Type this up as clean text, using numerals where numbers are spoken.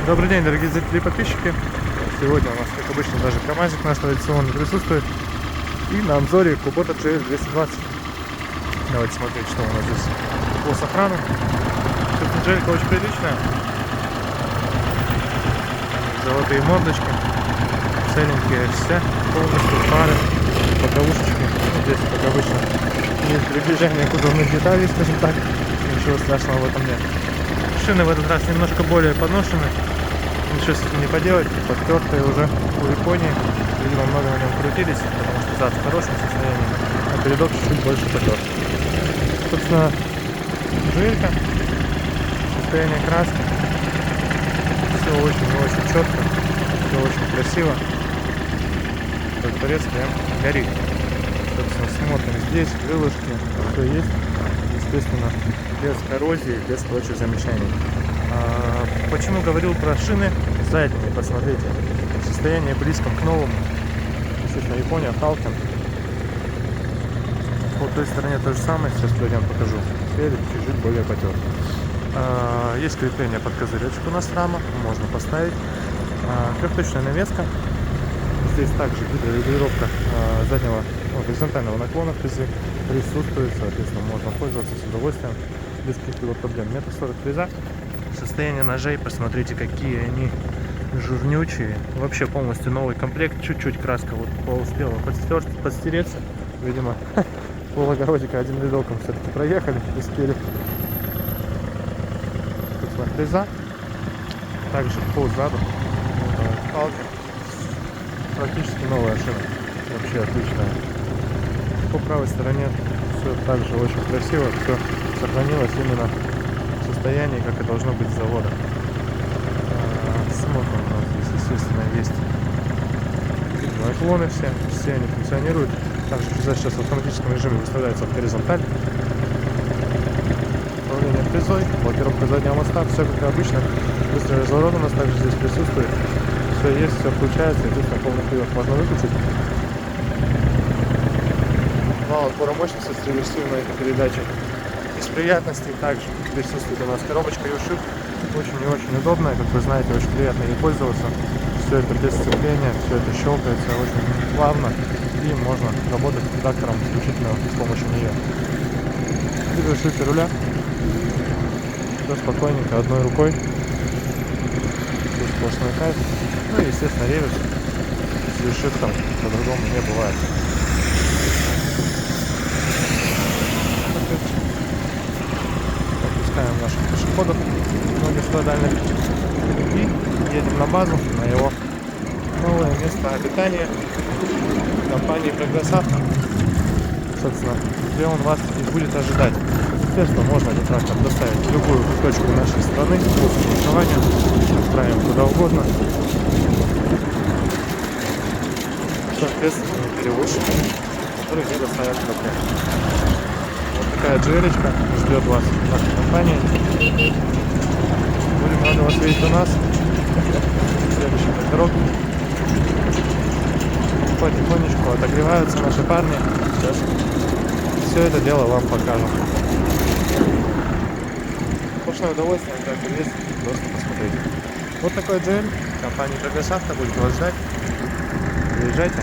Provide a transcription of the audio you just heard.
Добрый день, дорогие зрители и подписчики. Сегодня у нас, как обычно, даже КамАЗик наш традиционно присутствует. И на обзоре Kubota GL220. Давайте смотреть, что у нас здесь по сохрану. Собственно, джелька очень приличная. Золотые мордочки. Целенькие все. Полностью фары, боковушечки. Здесь, как обычно, нет приближения кузовных деталей, скажем так. Ничего страшного в этом нет. Шины в этот раз немножко более подношены. Ничего с этим не поделать, подтертые уже у Японии. Видимо, много на нем крутились, потому что зад в хорошем состоянии, а передок чуть-чуть больше потерт. Собственно, жирка, состояние краски, все очень и очень четко, все очень красиво. Торец прям горит. Собственно, смотрим здесь, крылышки, все есть. Естественно, без коррозии, без прочих замечаний. Почему говорил про шины задние? Посмотрите, состояние близком к новому. Естественно, Япония, Халкен. По той стороне то же самое, сейчас пройдем, покажу. Спереди чуть-чуть более потер. Есть крепление под козыречек у нас рама, можно поставить. Трехточная навеска. Здесь также гидрорегулировка заднего горизонтального наклона присутствует, соответственно, можно пользоваться с удовольствием без каких-либо проблем. 1,40 м фреза. Состояние ножей, посмотрите, какие они жирнючие. Вообще полностью новый комплект. Чуть-чуть краска вот успела подстереться. Видимо, полугородика один рядоком все-таки проехали, успели. Собственно, фреза. Также по заду. Палки. Практически новая шина. Вообще отличная. По правой стороне все также очень красиво. Все сохранилось именно в состоянии, как и должно быть с завода. Смотрим, у нас здесь, естественно, есть наклоны все они функционируют. Также фреза сейчас в автоматическом режиме выставляется в горизонталь. Управление фрезой, блокировка заднего моста, все как обычно. Быстрый разворот у нас также здесь присутствует. Все есть, все включается, единственное, полный привод можно выключить. Вал отбора мощности с реверсивной передачей. Из приятностей также присутствует у нас коробочка U-Shift. Очень и очень удобная, как вы знаете, очень приятно ей пользоваться. Все это без сцепления, все это щелкается очень плавно. И можно работать трактором исключительно с помощью нее. Гидрошифтер руля. Все спокойненько, одной рукой. Все сплошной кайф. Ну и, естественно, реверс с U-Shift'ом по-другому не бывает. Отпускаем наших пешеходов многострадальных и едем на базу, на его новое место обитания компании Progress Auto. Собственно, где он вас и будет ожидать. Естественно, можно этот трактор доставить в любую точку нашей страны после основания, отправим куда угодно. Соответственно, перевозчик, который не доставят проблем. Вот такая джелечка ждет вас в нашей компании. Будем рады вас видеть у нас. Следующий дорог. Потихонечку отогреваются наши парни. Сейчас все это дело вам покажем. Сплошное удовольствие, как есть, просто посмотрите. Вот такой GL, компания Progress Auto будет вас ждать. Приезжайте.